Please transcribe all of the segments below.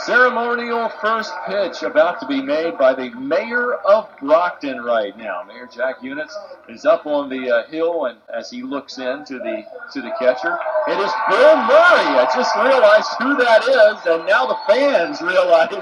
ceremonial first pitch about to be made by the mayor of Brockton right now. Mayor Jack Units is up on the hill, and as he looks in to the catcher, it is Bill Murray. I just realized who that is, and now the fans realize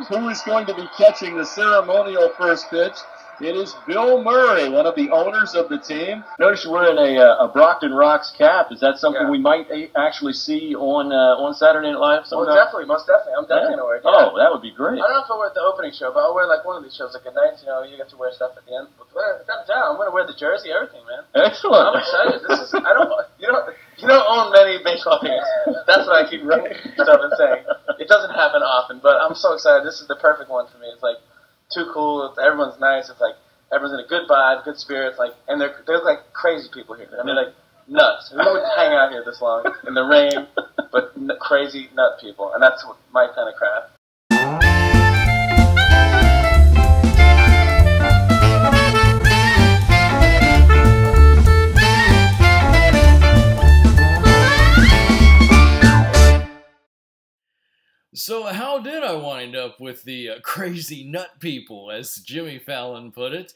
who is going to be catching the ceremonial first pitch. It is Bill Murray, one of the owners of the team. Notice you're wearing a Brockton Rox cap. Is that something we might actually see on Saturday Night Live sometime? Oh, definitely, most definitely. I'm definitely going to wear it. Yeah. Oh, that would be great. I don't know if I'll wear it at the opening show, but I'll wear like one of these shows, like at night, you get to wear stuff at the end. But I'm going to wear the jersey, everything, man. Excellent. I'm excited. You don't own many baseball teams. That's what I keep running stuff and saying. It doesn't happen often, but I'm so excited. This is the perfect one for me. It's like too cool. Everyone's nice. It's like everyone's in a good vibe, good spirits. Like, and they're like crazy people here. I mean, like nuts. Who would hang out here this long in the rain? But crazy nut people, and that's my kind of craft. So how did I wind up with the crazy nut people, as Jimmy Fallon put it,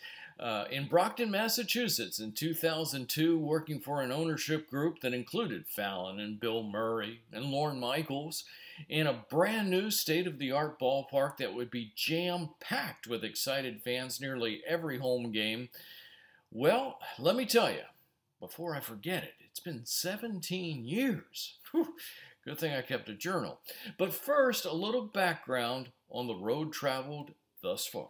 in Brockton, Massachusetts in 2002, working for an ownership group that included Fallon and Bill Murray and Lorne Michaels in a brand new state-of-the-art ballpark that would be jam-packed with excited fans nearly every home game? Well, let me tell you, before I forget it, it's been 17 years. Whew. Good thing I kept a journal. But first, a little background on the road traveled thus far.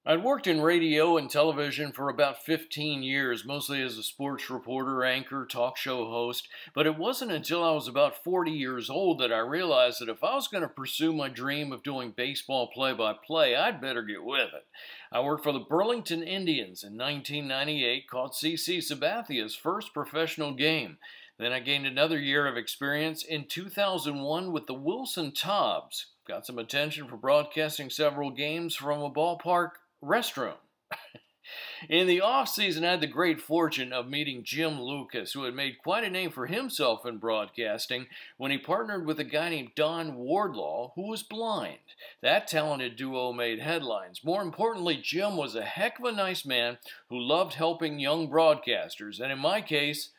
I'd worked in radio and television for about 15 years, mostly as a sports reporter, anchor, talk show host, but it wasn't until I was about 40 years old that I realized that if I was going to pursue my dream of doing baseball play-by-play, I'd better get with it. I worked for the Burlington Indians in 1998, caught C.C. Sabathia's first professional game. Then I gained another year of experience in 2001 with the Wilson Tobbs. Got some attention for broadcasting several games from a ballpark restroom. In the off-season, I had the great fortune of meeting Jim Lucas, who had made quite a name for himself in broadcasting when he partnered with a guy named Don Wardlaw, who was blind. That talented duo made headlines. More importantly, Jim was a heck of a nice man who loved helping young broadcasters, and in my case,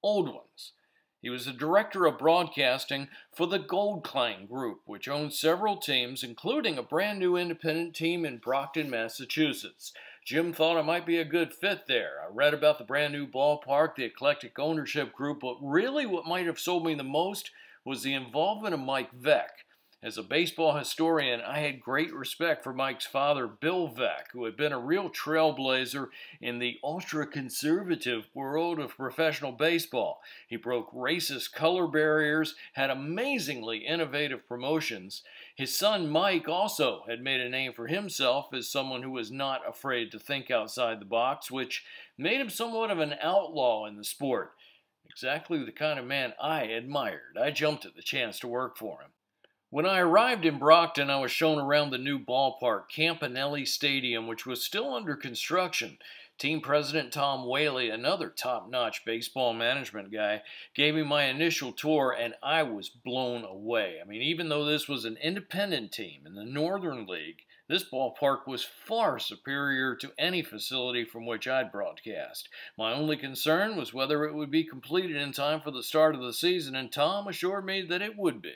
old ones. He was the director of broadcasting for the Gold Clang Group, which owned several teams, including a brand new independent team in Brockton, Massachusetts. Jim thought I might be a good fit there. I read about the brand new ballpark, the eclectic ownership group, but really what might have sold me the most was the involvement of Mike Veeck. As a baseball historian, I had great respect for Mike's father, Bill Veeck, who had been a real trailblazer in the ultra-conservative world of professional baseball. He broke racist color barriers, had amazingly innovative promotions. His son, Mike, also had made a name for himself as someone who was not afraid to think outside the box, which made him somewhat of an outlaw in the sport. Exactly the kind of man I admired. I jumped at the chance to work for him. When I arrived in Brockton, I was shown around the new ballpark, Campanelli Stadium, which was still under construction. Team president Tom Whaley, another top-notch baseball management guy, gave me my initial tour, and I was blown away. I mean, even though this was an independent team in the Northern League, this ballpark was far superior to any facility from which I'd broadcast. My only concern was whether it would be completed in time for the start of the season, and Tom assured me that it would be.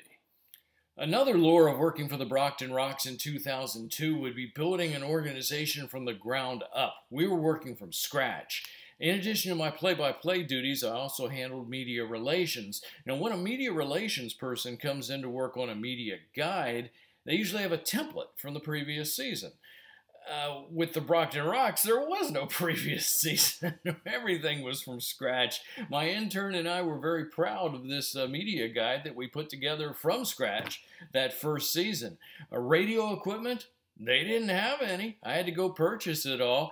Another lure of working for the Brockton Rox in 2002 would be building an organization from the ground up. We were working from scratch. In addition to my play-by-play duties, I also handled media relations. Now, when a media relations person comes in to work on a media guide, they usually have a template from the previous season. With the Brockton Rox, there was no previous season. Everything was from scratch. My intern and I were very proud of this media guide that we put together from scratch that first season. Radio equipment, they didn't have any. I had to go purchase it all.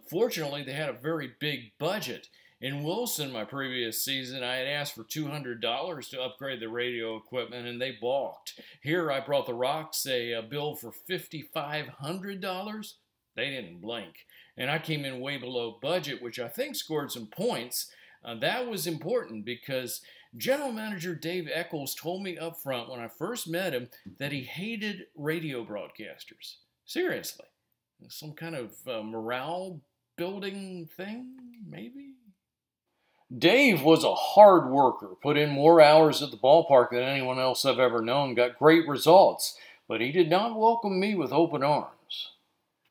Fortunately, they had a very big budget. In Wilson, my previous season, I had asked for $200 to upgrade the radio equipment, and they balked. Here, I brought the Rox a bill for $5,500. They didn't blink. And I came in way below budget, which I think scored some points. That was important because General Manager Dave Eccles told me up front when I first met him that he hated radio broadcasters. Seriously. Some kind of morale building thing, maybe? Dave was a hard worker, put in more hours at the ballpark than anyone else I've ever known, got great results, but he did not welcome me with open arms.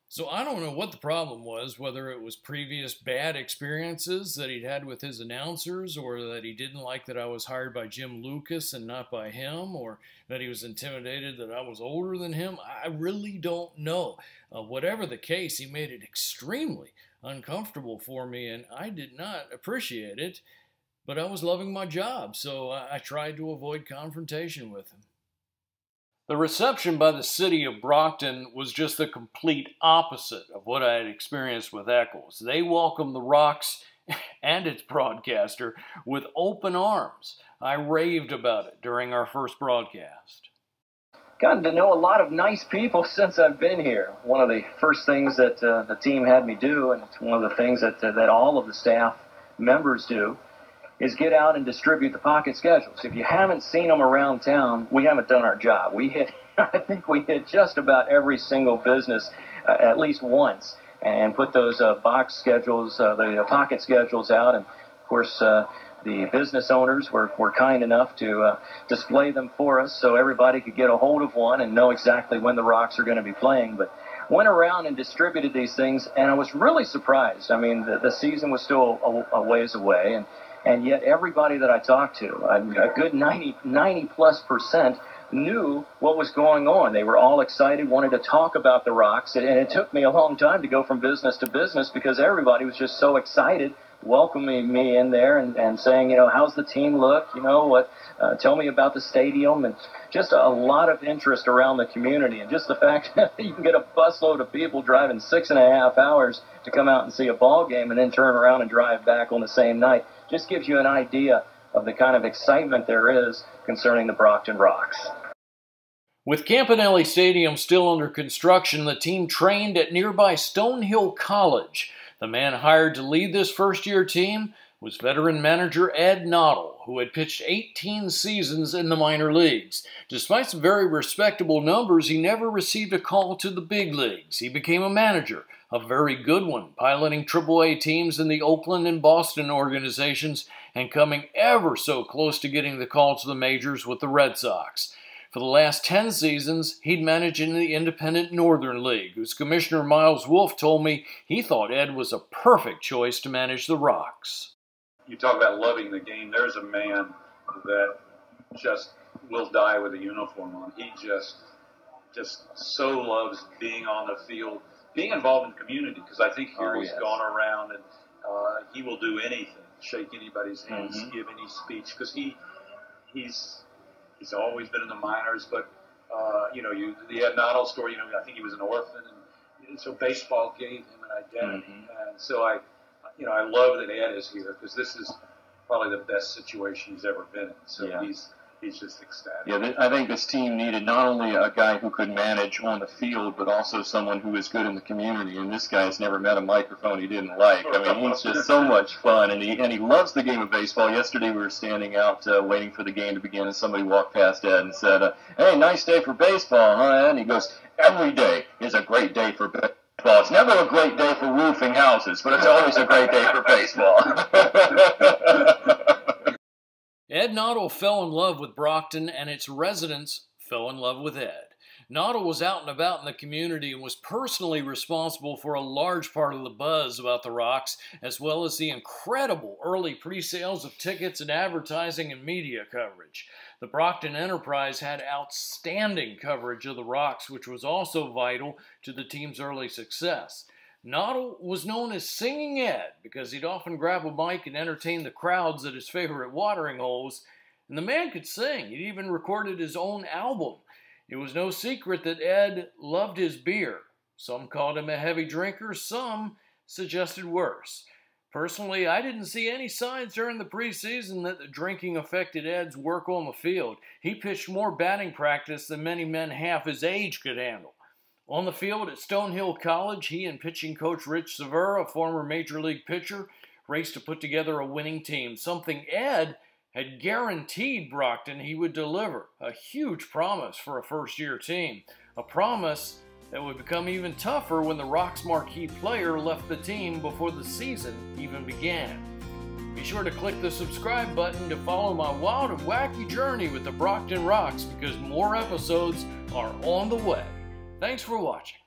So I don't know what the problem was, whether it was previous bad experiences that he'd had with his announcers, or that he didn't like that I was hired by Jim Lucas and not by him, or that he was intimidated that I was older than him. I really don't know. Whatever the case, he made it extremely uncomfortable for me, and I did not appreciate it, but I was loving my job, so I tried to avoid confrontation with him. The reception by the city of Brockton was just the complete opposite of what I had experienced with Eccles. They welcomed the Rox and its broadcaster with open arms. I raved about it during our first broadcast. Gotten to know a lot of nice people since I've been here. One of the first things that the team had me do, and it's one of the things that all of the staff members do, is get out and distribute the pocket schedules. If you haven't seen them around town, we haven't done our job. I think we hit just about every single business at least once, and put those box schedules, the pocket schedules out. And of course, the business owners were kind enough to display them for us so everybody could get a hold of one and know exactly when the Rox are going to be playing. But went around and distributed these things, and I was really surprised. I mean, the season was still a ways away, and yet everybody that I talked to, a good 90+% knew what was going on. They were all excited, wanted to talk about the Rox, and it took me a long time to go from business to business because everybody was just so excited, welcoming me in there and saying, how's the team look? Tell me about the stadium, and just a lot of interest around the community. And just the fact that you can get a busload of people driving 6.5 hours to come out and see a ball game and then turn around and drive back on the same night just gives you an idea of the kind of excitement there is concerning the Brockton Rox. With Campanelli Stadium still under construction, the team trained at nearby Stonehill College. The man hired to lead this first-year team was veteran manager Ed Nottle, who had pitched 18 seasons in the minor leagues. Despite some very respectable numbers, he never received a call to the big leagues. He became a manager, a very good one, piloting AAA teams in the Oakland and Boston organizations and coming ever so close to getting the call to the majors with the Red Sox. For the last 10 seasons, he'd managed in the independent Northern League, whose commissioner Miles Wolfe told me he thought Ed was a perfect choice to manage the Rox. You talk about loving the game. There's a man that just will die with a uniform on. He just so loves being on the field, being involved in community, because I think here he's gone around and he will do anything, shake anybody's hands, give any speech, because he's always been in the minors. But the Ed Nottle story, I think he was an orphan, and so baseball gave him an identity, and so I love that Ed is here, because this is probably the best situation he's ever been in. So he's just ecstatic. Yeah, I think this team needed not only a guy who could manage on the field, but also someone who is good in the community. And this guy's never met a microphone he didn't like. I mean, he's just so much fun, and he loves the game of baseball. Yesterday we were standing out waiting for the game to begin, and somebody walked past Ed and said, "Hey, nice day for baseball, huh?" And he goes, "Every day is a great day for baseball. It's never a great day for roofing houses, but it's always a great day for baseball." Ed Nottle fell in love with Brockton, and its residents fell in love with Ed. Nottle was out and about in the community and was personally responsible for a large part of the buzz about the Rox, as well as the incredible early pre-sales of tickets and advertising and media coverage. The Brockton Enterprise had outstanding coverage of the Rox, which was also vital to the team's early success. Nottle was known as Singing Ed because he'd often grab a mic and entertain the crowds at his favorite watering holes, and the man could sing. He'd even recorded his own album. It was no secret that Ed loved his beer. Some called him a heavy drinker, some suggested worse. Personally, I didn't see any signs during the preseason that the drinking affected Ed's work on the field. He pitched more batting practice than many men half his age could handle. On the field at Stonehill College, he and pitching coach Rich Sever, a former Major League pitcher, raced to put together a winning team, something Ed had guaranteed Brockton he would deliver, a huge promise for a first-year team, a promise that would become even tougher when the Rox marquee player left the team before the season even began. Be sure to click the subscribe button to follow my wild and wacky journey with the Brockton Rox, because more episodes are on the way. Thanks for watching.